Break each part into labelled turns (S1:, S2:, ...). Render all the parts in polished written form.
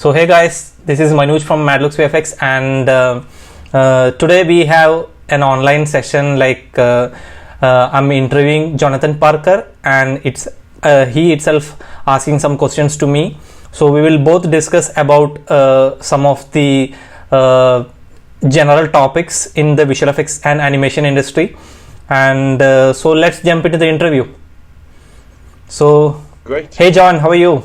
S1: So hey guys, this is Manooj from madlookz VFX, and today we have an online session. I'm interviewing Jonathan Parker, and it's he itself asking some questions to me. So we will both discuss about some of the general topics in the visual effects and animation industry, and so let's jump into the interview. So
S2: great.
S1: Hey John, how are you?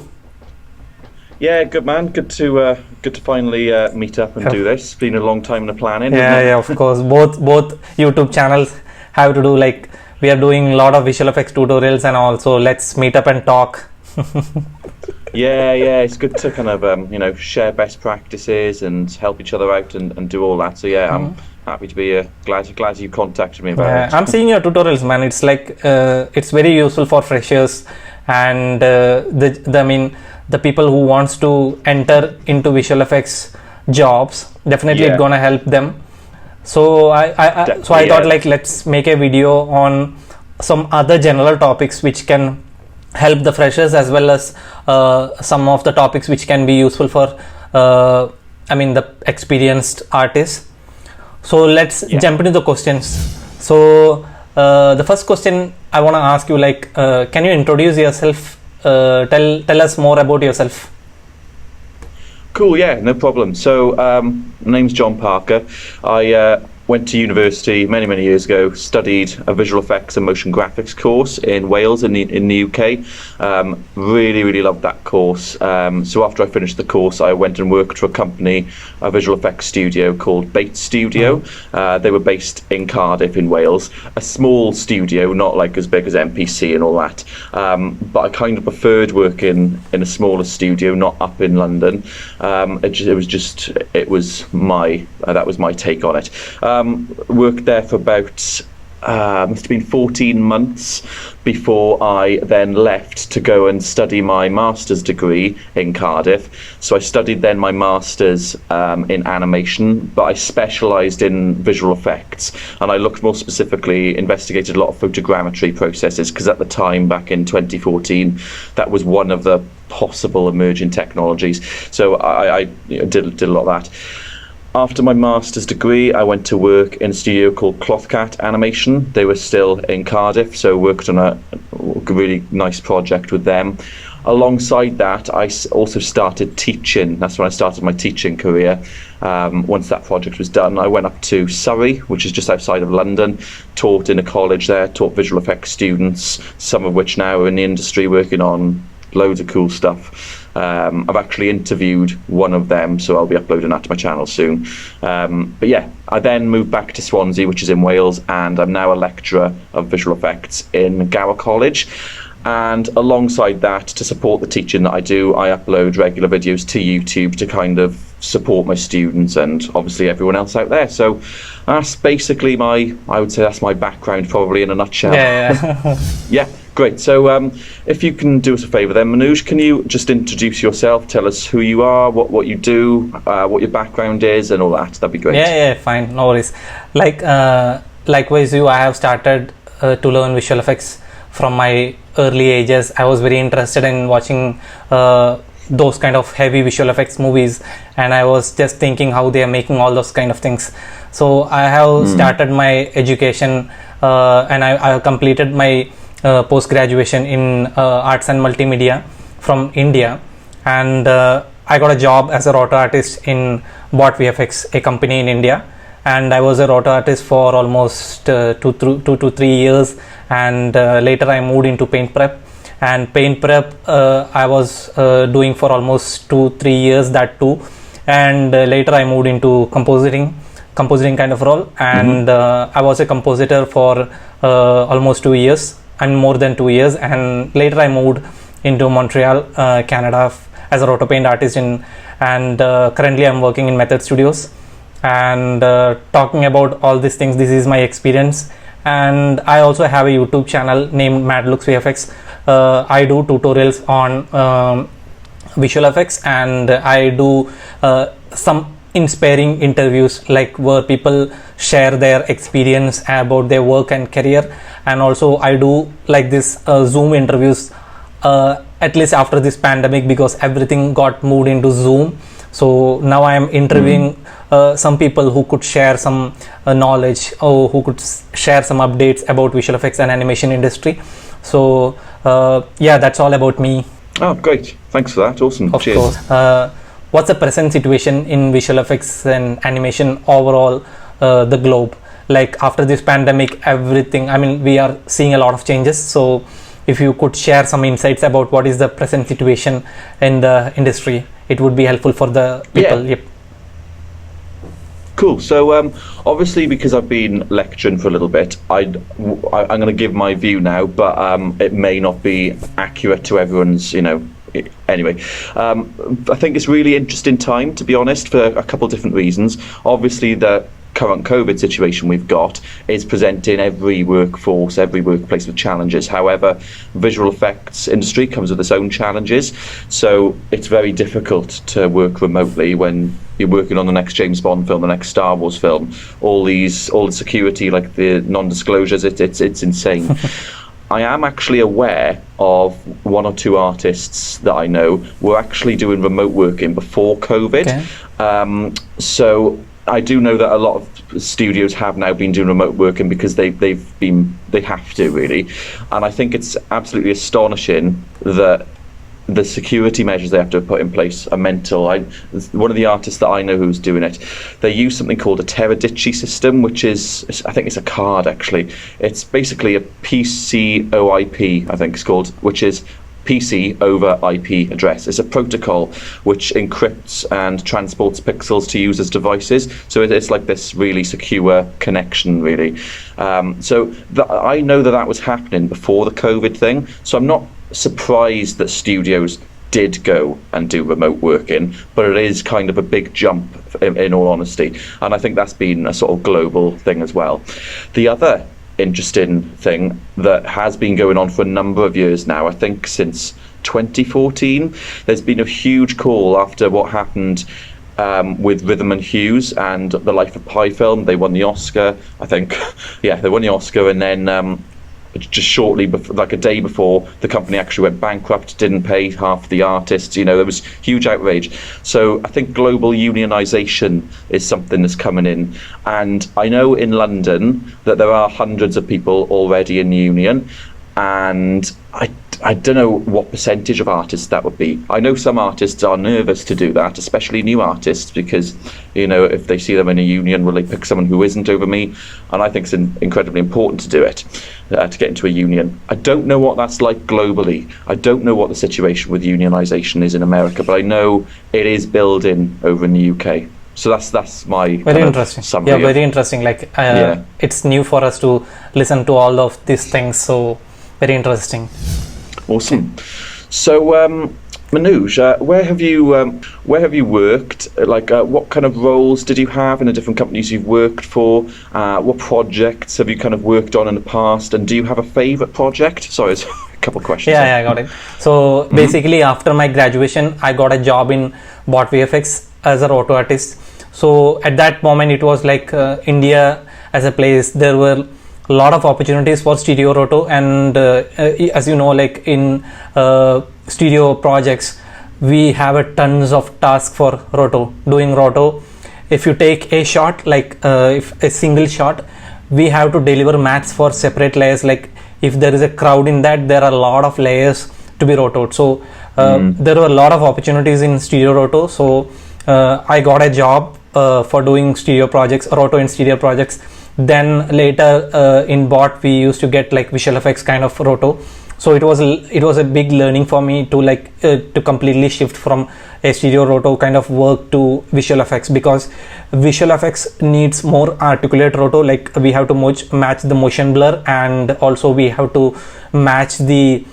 S2: Yeah, good man. Good to finally meet up and do this. It's been a long time in the planning.
S1: Yeah, of course. Both YouTube channels have to do, like, we are doing a lot of visual effects tutorials, and also let's meet up and talk.
S2: yeah, it's good to kind of share best practices and help each other out and do all that. So yeah, I'm happy to be glad you contacted me about it.
S1: I'm seeing your tutorials, man. It's like it's very useful for freshers and the people who wants to enter into visual effects jobs. Definitely it's gonna help them. So I thought, like, let's make a video on some other general topics which can help the freshers, as well as some of the topics which can be useful for the experienced artists. So let's jump into the questions. So the first question I want to ask you, like, can you introduce yourself? Tell us more about yourself.
S2: Cool, yeah, no problem. So my name's John Parker. I went to university many years ago, studied a visual effects and motion graphics course in Wales in the UK. Really loved that course. So after I finished the course, I went and worked for a company, a visual effects studio called Bates Studio. They were based in Cardiff in Wales, a small studio, not like as big as MPC and all that. But I kind of preferred working in a smaller studio, not up in London. That was my take on it. Worked there for about must have been 14 months before I then left to go and study my master's degree in Cardiff. So I studied then my master's in animation, but I specialised in visual effects, and I looked more specifically, investigated a lot of photogrammetry processes, because at the time, back in 2014, that was one of the possible emerging technologies. So I did a lot of that. After my master's degree, I went to work in a studio called Clothcat Animation. They were still in Cardiff, so worked on a really nice project with them. Alongside that, I also started teaching. That's when I started my teaching career. Once that project was done, I went up to Surrey, which is just outside of London, taught in a college there, taught visual effects students, some of which now are in the industry working on loads of cool stuff. I've actually interviewed one of them, so I'll be uploading that to my channel soon. But yeah, I then moved back to Swansea, which is in Wales, and I'm now a lecturer of visual effects in Gower College. And alongside that, to support the teaching that I do, I upload regular videos to YouTube to kind of support my students and obviously everyone else out there. So that's basically I would say that's my background, probably in a nutshell. Yeah. Great. So if you can do us a favour then, Manoj, can you just introduce yourself, tell us who you are, what you do, what your background is and all that? That'd be great.
S1: Yeah, fine, no worries. Likewise you, I have started to learn visual effects from my early ages. I was very interested in watching those kind of heavy visual effects movies, and I was just thinking how they are making all those kind of things. So I have started my education and I have completed my post-graduation in arts and multimedia from India, and I got a job as a roto artist in Bot VFX, a company in India, and I was a roto artist for almost 2 to 3 years, and later I moved into paint prep, and paint prep I was doing for almost 2-3 years, that too, and later I moved into compositing kind of role, and I was a compositor for almost 2 years and more than 2 years, and later I moved into Montreal, Canada, as a roto paint artist and currently I'm working in Method Studios. And talking about all these things, this is my experience, and I also have a YouTube channel named madlookz VFX. I do tutorials on visual effects, and I do some inspiring interviews, like where people share their experience about their work and career, and also I do like this Zoom interviews at least after this pandemic, because everything got moved into Zoom. So now I am interviewing some people who could share some knowledge, or who could share some updates about visual effects and animation industry. So yeah, that's all about me.
S2: Oh, great. Thanks for that. Awesome.
S1: Of
S2: Cheers.
S1: course. What's the present situation in visual effects and animation overall, the globe? Like after this pandemic, everything, I mean, we are seeing a lot of changes. So if you could share some insights about what is the present situation in the industry, it would be helpful for the people.
S2: Yeah.
S1: Yep.
S2: Cool. So obviously, because I've been lecturing for a little bit, I'm going to give my view now, but it may not be accurate to everyone's, anyway. I think it's really interesting time, to be honest, for a couple of different reasons. Obviously, the current COVID situation we've got is presenting every workforce, every workplace with challenges. However, visual effects industry comes with its own challenges, so it's very difficult to work remotely when you're working on the next James Bond film, the next Star Wars film. All the security, like the non-disclosures, it's insane. I am actually aware of one or two artists that I know were actually doing remote working before COVID.
S1: Okay.
S2: So I do know that a lot of studios have now been doing remote working because they have to, really. And I think it's absolutely astonishing that the security measures they have to put in place are mental. One of the artists that I know who's doing it, they use something called a Teradici system, which is, I think it's a card actually. It's basically a PCOIP, I think it's called, which is PC over IP address. It's a protocol which encrypts and transports pixels to users' devices. So it's like this really secure connection, really. So I know that was happening before the COVID thing. So I'm not surprised that studios did go and do remote working, but it is kind of a big jump in all honesty. And I think that's been a sort of global thing as well. The other interesting thing that has been going on for a number of years now, I think since 2014, there's been a huge call after what happened with Rhythm and Hues and the Life of Pi film. They won the Oscar, I think. Yeah, they won the Oscar, and then just shortly before, like a day before, the company actually went bankrupt, didn't pay half the artists. There was huge outrage. So I think global unionisation is something that's coming in, and I know in London that there are hundreds of people already in the union, and I don't know what percentage of artists that would be. I know some artists are nervous to do that, especially new artists, because if they see them in a union, will they pick someone who isn't over me? And I think it's incredibly important to do it, to get into a union. I don't know what that's like globally. I don't know what the situation with unionisation is in America, but I know it is building over in the UK. So that's my
S1: very interesting summary. Yeah, very interesting. Like it's new for us to listen to all of these things. So very interesting.
S2: Awesome. So Manooj, where have you worked? Like, what kind of roles did you have in the different companies you've worked for? What projects have you kind of worked on in the past? And do you have a favourite project? Sorry, it's a couple of questions.
S1: Yeah, I got it. So basically, after my graduation, I got a job in Bot VFX as a roto artist. So at that moment, it was like India as a place. There were a lot of opportunities for studio roto, and as you know, like in studio projects, we have a tons of tasks for doing roto. If you take a shot, like if a single shot, we have to deliver maths for separate layers. Like if there is a crowd in that, there are a lot of layers to be rotoed. So there were a lot of opportunities in studio roto. So I got a job for doing studio projects, roto and studio projects. Then later in Bot, we used to get like visual effects kind of roto. So it was a big learning for me to completely shift from a studio roto kind of work to visual effects, because visual effects needs more articulate roto. Like we have to match the motion blur, and also we have to match the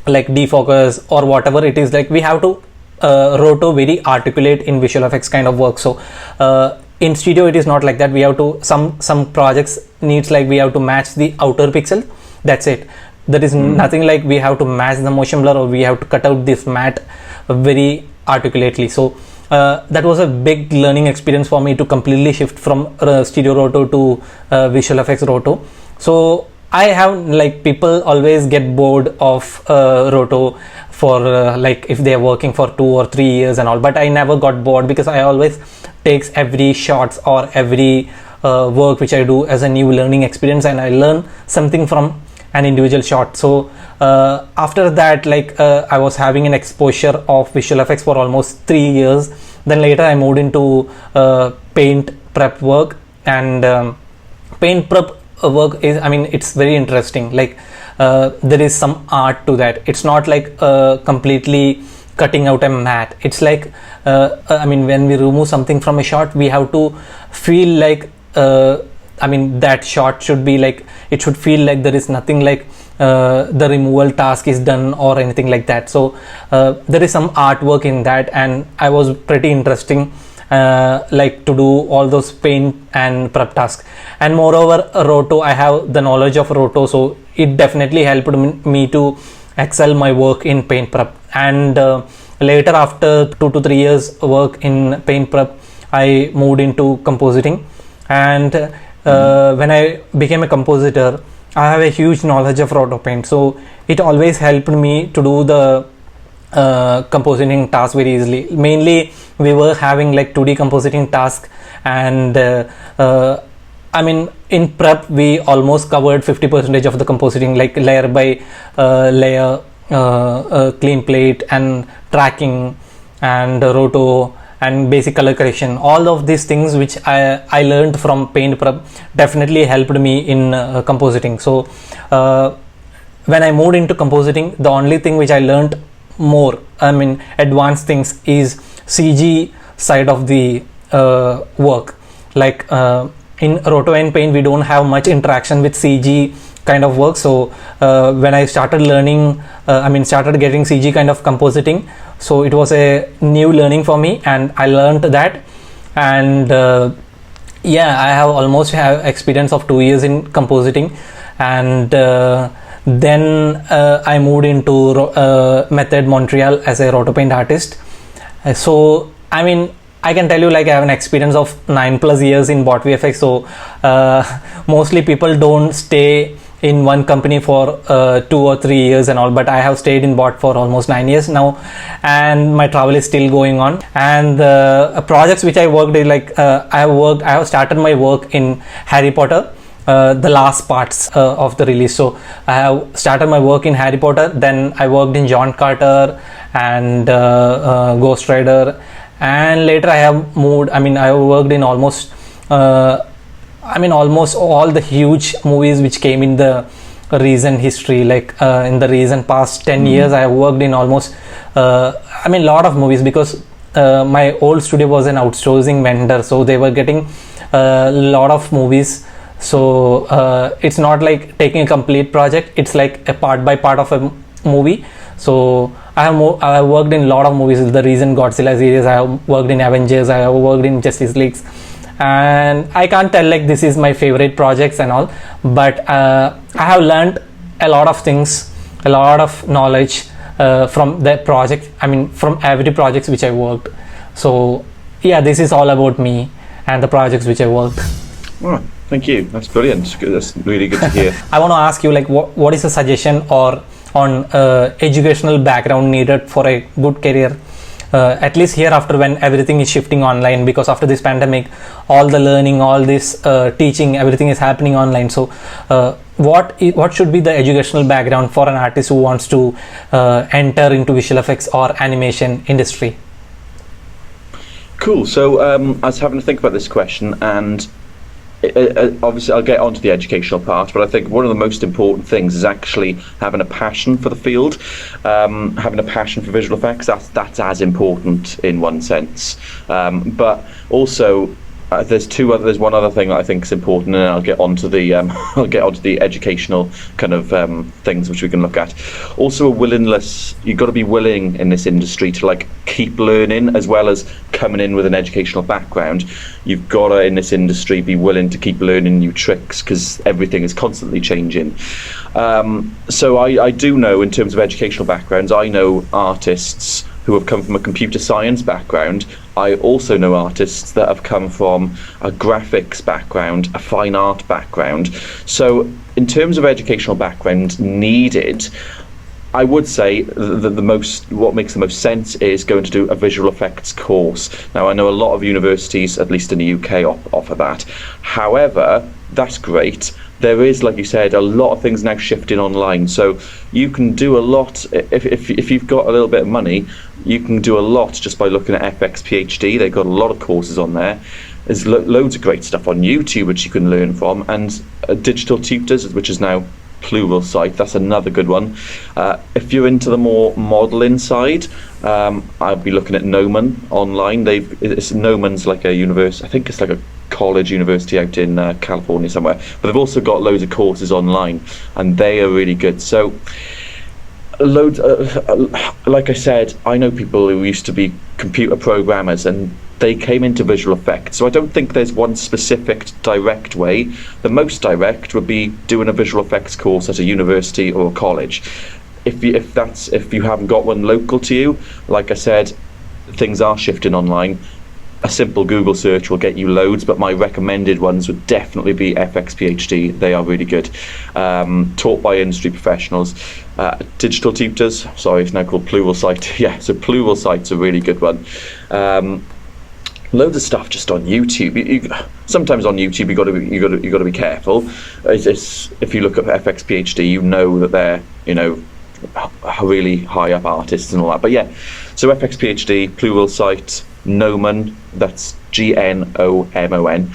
S1: like defocus or whatever it is. Like we have to roto very articulate in visual effects kind of work. So in studio it is not like that. We have to some projects needs like we have to match the outer pixel. That's it. There is nothing like we have to match the motion blur or we have to cut out this matte very articulately. So that was a big learning experience for me to completely shift from studio roto to visual effects roto. So I have, like, people always get bored of roto for like if they are working for 2 or 3 years and all, but I never got bored because I always takes every shots or every work which I do as a new learning experience, and I learn something from an individual shot. So after that, like I was having an exposure of visual effects for almost 3 years. Then later I moved into paint prep work, and paint prep work is, I mean, it's very interesting. Like there is some art to that. It's not like completely cutting out a matte. It's like I mean, when we remove something from a shot, we have to feel like I mean, that shot should be like, it should feel like there is nothing like the removal task is done or anything like that. So there is some artwork in that, and I was pretty interesting like to do all those paint and prep tasks. And moreover, roto, I have the knowledge of roto, so it definitely helped me to excel my work in paint prep. And later, after 2 to 3 years work in paint prep, I moved into compositing. And when I became a compositor, I have a huge knowledge of roto paint, so it always helped me to do the compositing task very easily. Mainly we were having like 2D compositing task, and I mean, in prep we almost covered 50% of the compositing, like layer by layer, clean plate and tracking and roto and basic color correction. All of these things which I learned from paint prep definitely helped me in compositing. So when I moved into compositing, the only thing which I learned more, I mean, advanced things, is CG side of the work. Like in roto and paint, we don't have much interaction with CG kind of work. So when I started learning, I mean, started getting CG kind of compositing, so it was a new learning for me, and I learned that. And yeah, I have almost have experience of 2 years in compositing. And then I moved into Method Montreal as a roto paint artist. So I mean, I can tell you, like, I have an experience of 9+ years in bot VFX. So mostly people don't stay in one company for 2 or 3 years and all, but I have stayed in bot for almost 9 years now, and my travel is still going on. And projects which I worked in, like I have started my work in Harry Potter, the last parts of the release. So I have started my work in Harry Potter, then I worked in John Carter and Ghost Rider, and later I have moved, I mean, I have worked in almost almost all the huge movies which came in the recent history. Like in the recent past 10 years, I have worked in almost lot of movies, because my old studio was an outsourcing vendor, so they were getting a lot of movies. So it's not like taking a complete project, it's like a part by part of a movie. So I have worked in a lot of movies. The recent Godzilla series, I have worked in Avengers, I have worked in Justice League, and I can't tell like this is my favorite projects and all, but I have learned a lot of things, a lot of knowledge from that project, I mean, from every project which I worked. So yeah, this is all about me and the projects which I worked.
S2: All right, thank you, that's brilliant. That's really good to hear.
S1: I want to ask you, like, what is a suggestion or on educational background needed for a good career, at least here after, when everything is shifting online, because after this pandemic, all the learning, all this teaching, everything is happening online. So what should be the educational background for an artist who wants to enter into visual effects or animation industry?
S2: Cool. So I was having to think about this question, and obviously I'll get onto the educational part, but I think one of the most important things is actually having a passion for the field, having a passion for visual effects. That's as important in one sense, but also there's one other thing that I think is important, and I'll get onto the educational kind of things which we can look at. Also, a willingness. You've got to be willing in this industry to like keep learning, as well as coming in with an educational background. You've got to, in this industry, be willing to keep learning new tricks, because everything is constantly changing. So I do know, in terms of educational backgrounds, I know artists who have come from a computer science background I also know artists that have come from a graphics background, a fine art background. So in terms of educational background needed, I would say what makes the most sense is going to do a visual effects course. Now, I know a lot of universities, at least in the UK, offer that. However, that's great. There is, like you said, a lot of things now shifting online. So you can do a lot, if you've got a little bit of money, you can do a lot just by looking at FX PhD. They've got a lot of courses on there. There's loads of great stuff on YouTube which you can learn from, and digital tutors, which is now plural site, that's another good one. If you're into the more modelling side, I'd be looking at Gnomon online. Gnomon's like a university, I think it's like a college university out in California somewhere, but they've also got loads of courses online, and they are really good. So loads, like I said, I know people who used to be computer programmers and they came into visual effects. So I don't think there's one specific direct way. The most direct would be doing a visual effects course at a university or a college. If you haven't got one local to you, like I said, things are shifting online. A simple Google search will get you loads, but my recommended ones would definitely be FX PhD. They are really good. Taught by industry professionals. Digital tutors, sorry, it's now called Plural Site. Yeah, so Plural Site's a really good one. Loads of stuff just on YouTube. Sometimes on YouTube you got to be careful. If you look at FX PhD, you know that they're really high up artists and all that. But yeah, so FX PhD, Plural Site, Gnomon, that's GNOMON.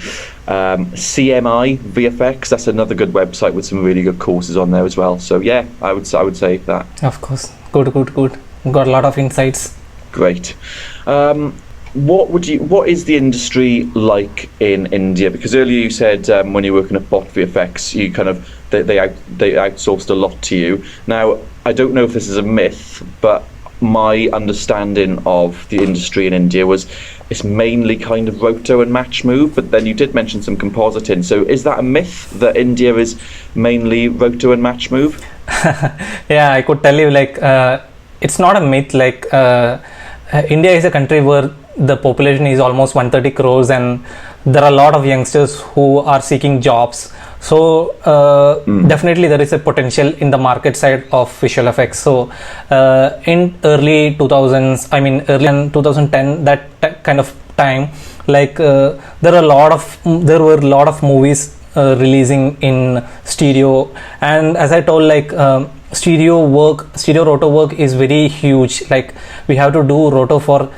S2: CMI VFX, that's another good website with some really good courses on there as well. So yeah, I would say that.
S1: Of course, good. Got a lot of insights.
S2: Great. What is the industry like in India? Because earlier you said when you're working at Bot VFX, you kind of they outsourced a lot to you. Now, I don't know if this is a myth, but my understanding of the industry in India was it's mainly kind of roto and match move, but then you did mention some compositing. So is that a myth that India is mainly roto and match move?
S1: Yeah, I could tell you it's not a myth. India is a country where the population is almost 130 crores and there are a lot of youngsters who are seeking jobs. So definitely there is a potential in the market side of visual effects. So in early 2000s, early in 2010, that kind of time, there were a lot of movies releasing in stereo, and as I told, stereo roto work is very huge. We have to do roto for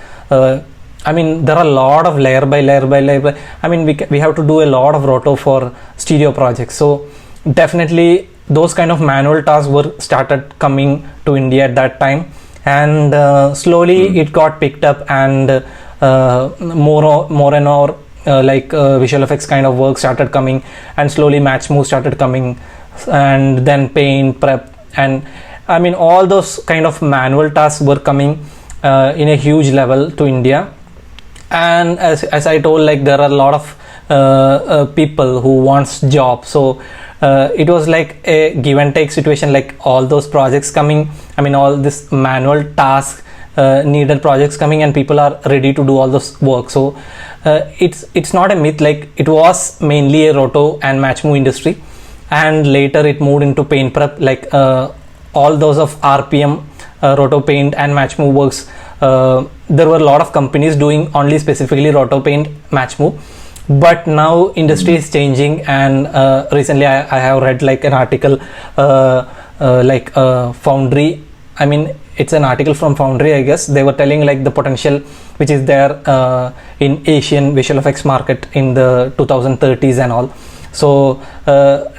S1: there are a lot of layer by layer. We have to do a lot of roto for stereo projects. So definitely those kind of manual tasks were started coming to India at that time, and slowly it got picked up, and more and more visual effects kind of work started coming, and slowly match move started coming, and then paint prep, and all those kind of manual tasks were coming in a huge level to India. And as I told, there are a lot of people who wants job. So it was like a give and take situation. All those projects coming, all this manual task needed projects coming, and people are ready to do all this work. So it's not a myth. It was mainly a roto and match move industry, and later it moved into paint prep. All those of RPM, roto paint and match move works. There were a lot of companies doing only specifically roto paint match move, but now industry is changing, and recently I have read an article Foundry. It's an article from Foundry, I guess. They were telling the potential which is there in Asian visual effects market in the 2030s and all. So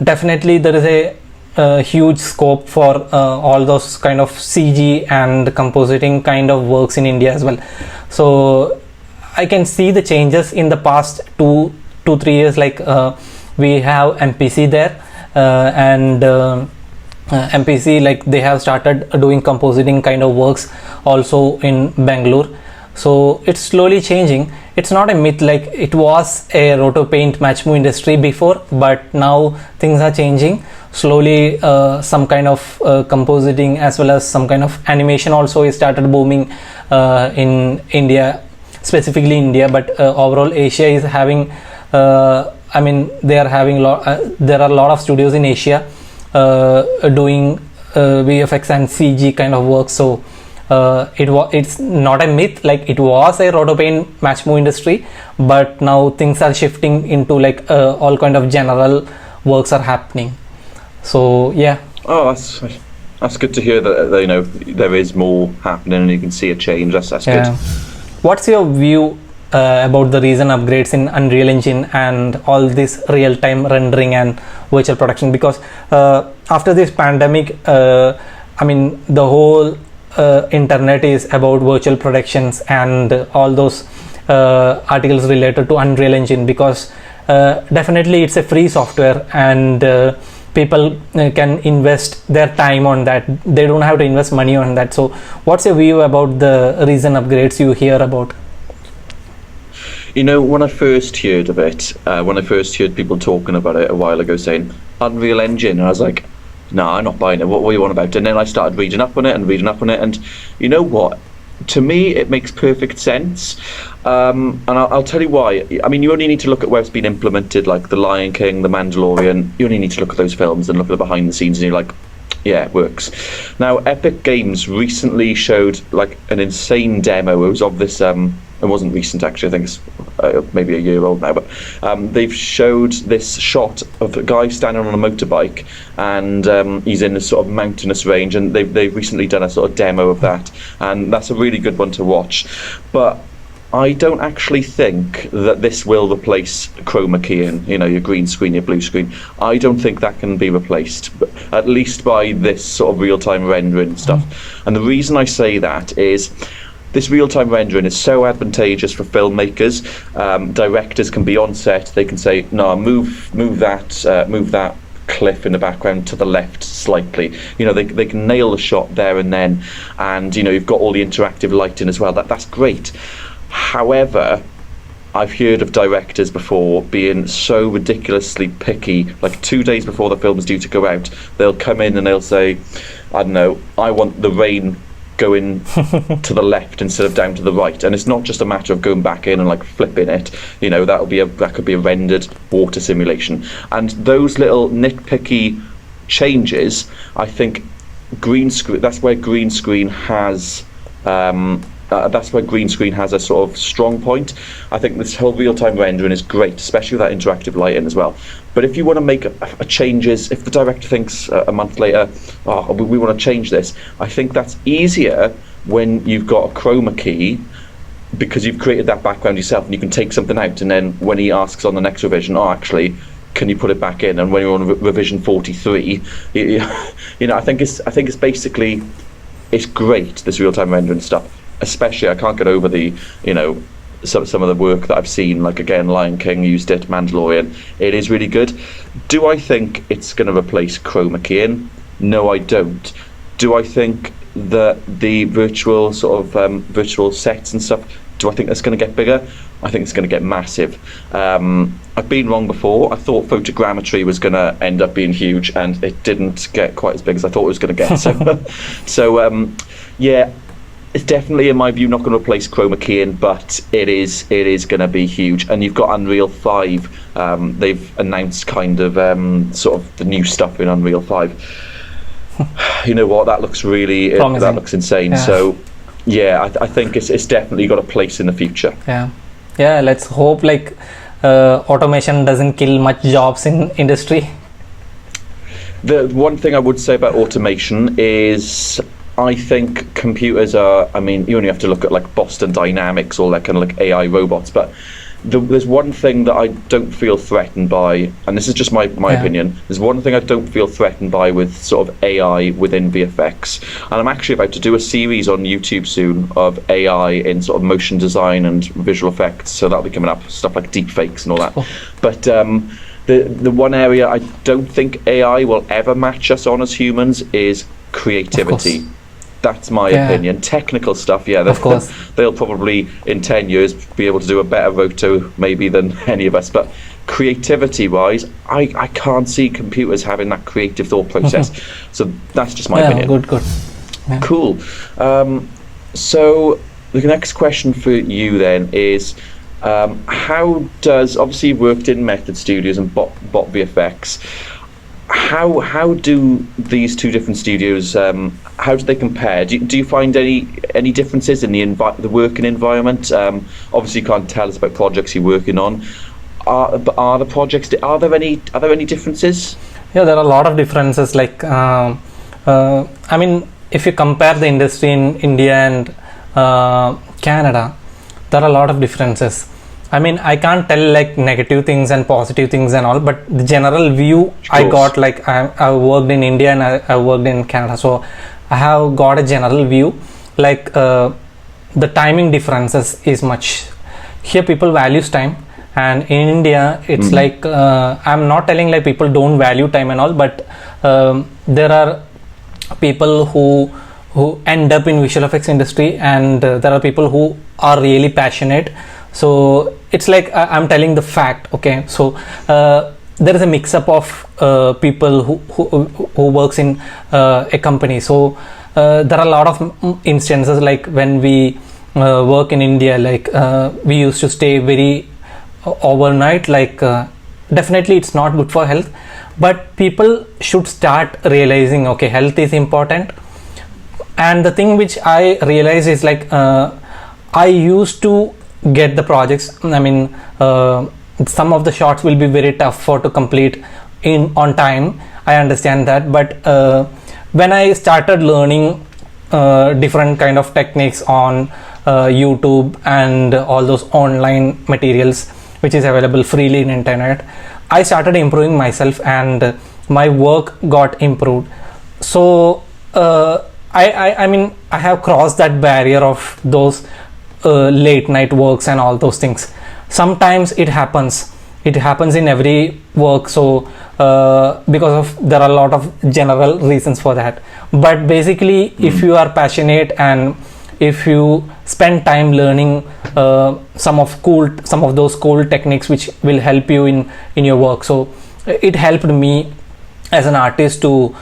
S1: definitely there is a huge scope for all those kind of CG and compositing kind of works in India as well. So I can see the changes in the past 2-3 years. We have MPC there, and MPC they have started doing compositing kind of works also in Bangalore. So it's slowly changing. It's not a myth. It was a roto paint match move industry before, but now things are changing slowly. Some kind of compositing as well as some kind of animation also is started booming in India. specifically India, but overall Asia is having. I mean, they are having there are a lot of studios in Asia doing VFX and CG kind of work. So it's not a myth. Like, it was a rotopaint match move industry, but now things are shifting into like all kind of general works are happening. So yeah.
S2: Oh, that's good to hear that you know there is more happening and you can see a change. That's good.
S1: What's your view about the recent upgrades in Unreal Engine and all this real-time rendering and virtual production? Because after this pandemic, I mean, the whole internet is about virtual productions and all those articles related to Unreal Engine, because definitely it's a free software and people can invest their time on that. They don't have to invest money on that. So what's your view about the recent upgrades you hear about?
S2: You know, when I first heard of it, when I first heard people talking about it a while ago, saying Unreal Engine, and I was like, no, I'm not buying it. What are you on about? And then I started reading up on it, and you know what? To me, it makes perfect sense, and I'll tell you why. I mean, you only need to look at where it's been implemented, like The Lion King, The Mandalorian. You only need to look at those films and look at the behind the scenes, and you're like, yeah, it works. Now, Epic Games recently showed like an insane demo. It was of this. It wasn't recent, actually. I think it's maybe a year old now, but they've showed this shot of a guy standing on a motorbike, and he's in this sort of mountainous range, and they've recently done a sort of demo of that, and that's a really good one to watch. But I don't actually think that this will replace chroma keying, you know, your green screen, your blue screen. I don't think that can be replaced, at least by this sort of real-time rendering stuff. And the reason I say that is, this real-time rendering is so advantageous for filmmakers. Directors can be on set. They can say, "No, move that cliff in the background to the left slightly." You know, they can nail the shot there and then, and you know, you've got all the interactive lighting as well. That's great. However, I've heard of directors before being so ridiculously picky. Like 2 days before the film is due to go out, they'll come in and they'll say, "I don't know, I want the rain going to the left instead of down to the right," and it's not just a matter of going back in and like flipping it. You know, that could be a rendered water simulation, and those little nitpicky changes, I think green screen. That's where green screen has. That's where green screen has a sort of strong point. I think this whole real-time rendering is great, especially with that interactive lighting as well. But if you want to make a changes, if the director thinks a month later, oh, we want to change this, I think that's easier when you've got a chroma key, because you've created that background yourself, and you can take something out, and then when he asks on the next revision, oh, actually, can you put it back in? And when you're on revision 43, you know, I think it's basically, it's great, this real-time rendering stuff. Especially, I can't get over the, you know, some of the work that I've seen, like again, Lion King used it, Mandalorian. It is really good. Do I think it's going to replace chroma keying? No, I don't. Do I think that the virtual sort of virtual sets and stuff, do I think that's going to get bigger? I think it's going to get massive. I've been wrong before. I thought photogrammetry was going to end up being huge, and it didn't get quite as big as I thought it was going to get. So yeah. It's definitely, in my view, not going to replace chroma keying, but it is going to be huge. And you've got Unreal 5. They've announced kind of sort of the new stuff in Unreal 5. You know what? That looks really, that looks insane. Yeah. So, yeah, I think it's definitely got a place in the future.
S1: Yeah. Let's hope like automation doesn't kill much jobs in industry.
S2: The one thing I would say about automation is, I think computers are, I mean, you only have to look at like Boston Dynamics or like kind of like AI robots, but there's one thing that I don't feel threatened by, and this is just my opinion, there's one thing I don't feel threatened by with sort of AI within VFX, and I'm actually about to do a series on YouTube soon of AI in sort of motion design and visual effects, so that'll be coming up, stuff like deep fakes and all that. But the one area I don't think AI will ever match us on as humans is creativity. That's my opinion. Technical stuff, they'll probably in 10 years be able to do a better roto maybe than any of us, but creativity wise, I can't see computers having that creative thought process. So that's just my opinion.
S1: Good.
S2: Cool. So the next question for you then is, how does, obviously you've worked in Method Studios and Bot VFX, how do these two different studios, how do they compare? Do you find any differences in the working environment? Obviously you can't tell us about projects you're working on. Are there any differences?
S1: Yeah, there are a lot of differences. Like, I mean, if you compare the industry in India and Canada, there are a lot of differences. I mean, I can't tell like negative things and positive things and all, but the general view I got, like I worked in India and I worked in Canada, so I have got a general view. Like the timing differences is much. Here people values time, and in India it's like I'm not telling like people don't value time and all, but there are people who end up in visual effects industry, and there are people who are really passionate. So it's like I'm telling the fact. Okay, so there is a mix up of people who works in a company. So there are a lot of instances, like when we work in India, like we used to stay very overnight. Like definitely it's not good for health, but people should start realizing, okay, health is important. And the thing which I realize is like I used to get the projects. I mean, some of the shots will be very tough to complete on time. I understand that, but when I started learning different kind of techniques on YouTube and all those online materials which is available freely in internet, I started improving myself and my work got improved. So I mean, I have crossed that barrier of those late night works and all those things. Sometimes it happens in every work. So because of there are a lot of general reasons for that, but basically if you are passionate and if you spend time learning some of those cool techniques which will help you in your work. So it helped me as an artist to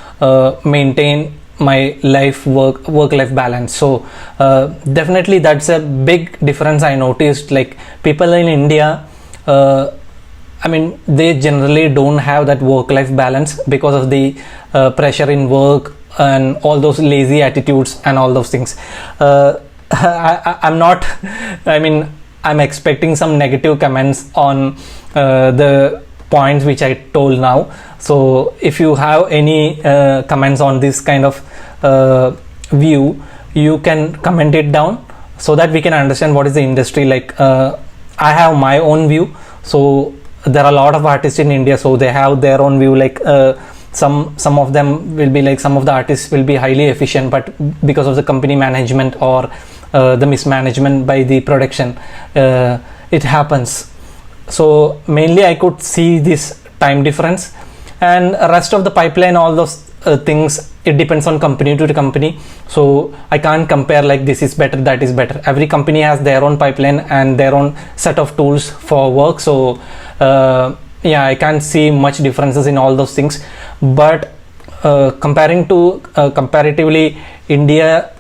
S1: maintain my work-life balance. So definitely that's a big difference I noticed. Like people in India, I mean, they generally don't have that work-life balance because of the pressure in work and all those lazy attitudes and all those things. I'm not, I mean, I'm expecting some negative comments on the points which I told now. So if you have any comments on this kind of view, you can comment it down so that we can understand what is the industry like. I have my own view. So there are a lot of artists in India, so they have their own view. Like some of them will be like, some of the artists will be highly efficient, but because of the company management or the mismanagement by the production, it happens. So mainly I could see this time difference, and rest of the pipeline, all those things, it depends on company to company. So I can't compare like this is better, that is better. Every company has their own pipeline and their own set of tools for work. So yeah, I can't see much differences in all those things. But comparing to comparatively India,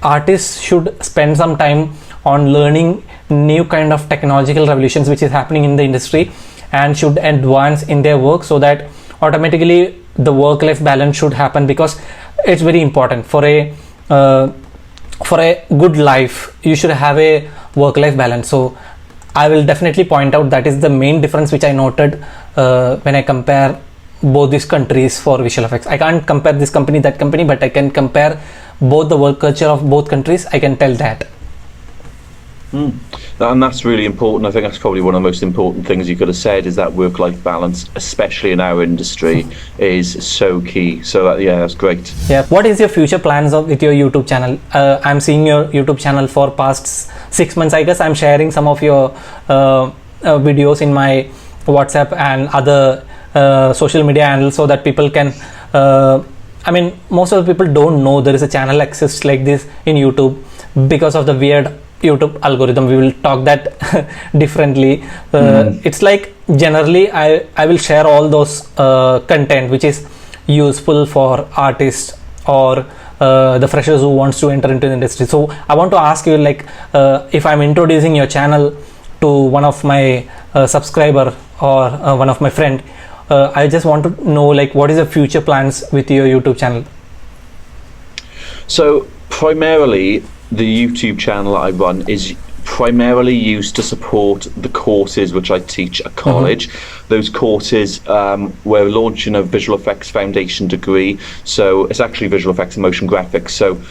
S1: artists should spend some time on learning new kind of technological revolutions which is happening in the industry, and should advance in their work, so that automatically the work-life balance should happen, because it's very important for a good life. You should have a work-life balance. So I will definitely point out that is the main difference which I noted when I compare both these countries for visual effects. I can't compare this company, that company, but I can compare both the work culture of both countries. I can tell that.
S2: And that's really important. I think that's probably one of the most important things you could have said, is that work-life balance, especially in our industry, is so key. So yeah, that's great.
S1: Yeah. What is your future plans with your YouTube channel? I'm seeing your YouTube channel for past 6 months. I guess I'm sharing some of your videos in my WhatsApp and other social media handles, so that people can I mean, most of the people don't know there is a channel exists like this in YouTube because of the weird YouTube algorithm. We will talk that differently. It's like generally I will share all those content which is useful for artists or the freshers who wants to enter into the industry. So I want to ask you, like, if I'm introducing your channel to one of my subscriber or one of my friend, I just want to know, like, what is the future plans with your YouTube channel?
S2: So primarily the YouTube channel I run is primarily used to support the courses which I teach at college. Those courses, we're launching a Visual Effects Foundation degree, so it's actually Visual Effects and Motion Graphics, so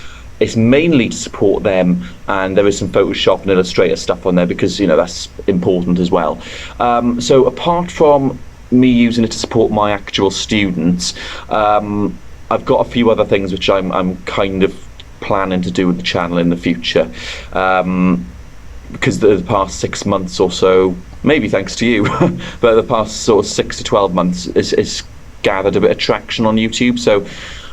S2: it's mainly to support them, and there is some Photoshop and Illustrator stuff on there because, you know, that's important as well. So apart from me using it to support my actual students, I've got a few other things which I'm kind of planning to do with the channel in the future. Because the past 6 months or so, maybe thanks to you, but the past sort of 6 to 12 months it's gathered a bit of traction on YouTube. So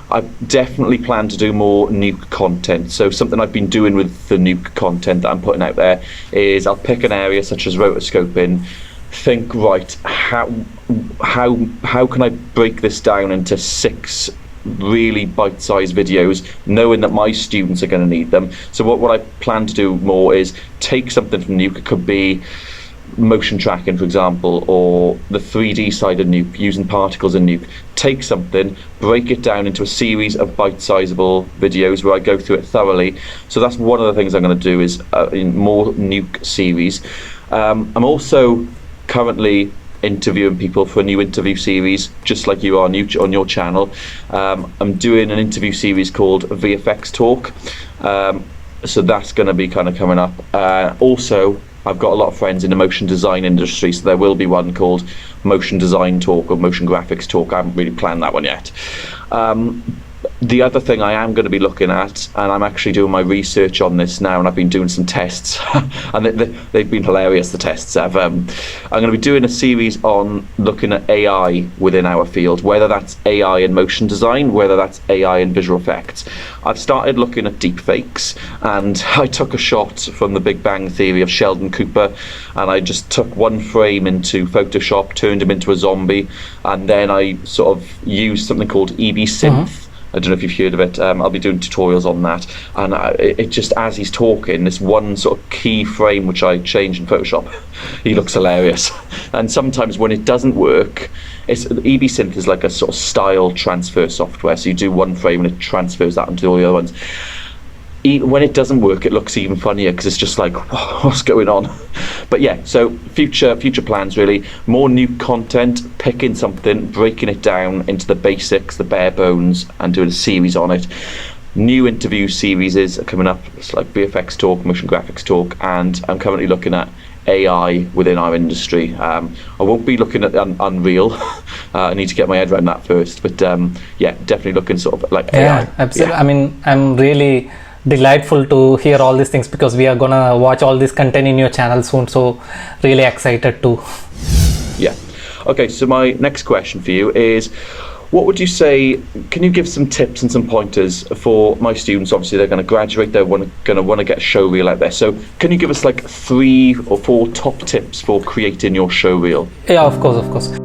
S2: I definitely plan to do more nuke content. So something I've been doing with the nuke content that I'm putting out there is I'll pick an area such as rotoscoping, think, right, how can I break this down into 6 really bite-sized videos, knowing that my students are going to need them. So what I plan to do more is take something from nuke. It could be motion tracking, for example, or the 3D side of nuke, using particles in nuke. Take something, break it down into a series of bite-sizable videos where I go through it thoroughly. So that's one of the things I'm going to do, is in more nuke series. I'm also currently interviewing people for a new interview series, just like you are on your channel. I'm doing an interview series called VFX Talk, so that's going to be kind of coming up. Also, I've got a lot of friends in the motion design industry, so there will be one called Motion Design Talk or Motion Graphics Talk. I haven't really planned that one yet. The other thing I am going to be looking at, and I'm actually doing my research on this now, and I've been doing some tests, and they've been hilarious, the tests. I'm going to be doing a series on looking at AI within our field, whether that's AI in motion design, whether that's AI in visual effects. I've started looking at deepfakes, and I took a shot from the Big Bang Theory of Sheldon Cooper, and I just took one frame into Photoshop, turned him into a zombie, and then I sort of used something called EB Synth. I don't know if you've heard of it. I'll be doing tutorials on that, and it just, as he's talking, this one sort of key frame which I change in Photoshop, he looks hilarious. And sometimes when it doesn't work, EB Synth is like a sort of style transfer software, so you do one frame and it transfers that into all the other ones. When it doesn't work, it looks even funnier because it's just like, what's going on? But yeah, so future plans really, more new content, picking something, breaking it down into the basics, the bare bones, and doing a series on it. New interview series are coming up. It's like VFX Talk, Motion Graphics Talk, and I'm currently looking at AI within our industry. I won't be looking at Unreal. I need to get my head around that first. But yeah, definitely looking sort of like AI.
S1: Yeah, absolutely. Yeah. I mean, I'm really delightful to hear all these things because we are gonna watch all this content in your channel soon, so really excited too.
S2: Yeah. Okay, so my next question for you is, what would you say, can you give some tips and some pointers for my students? Obviously they're going to graduate, they're going to want to get a show reel out there, so can you give us like 3 or 4 top tips for creating your show reel?
S1: Yeah, of course.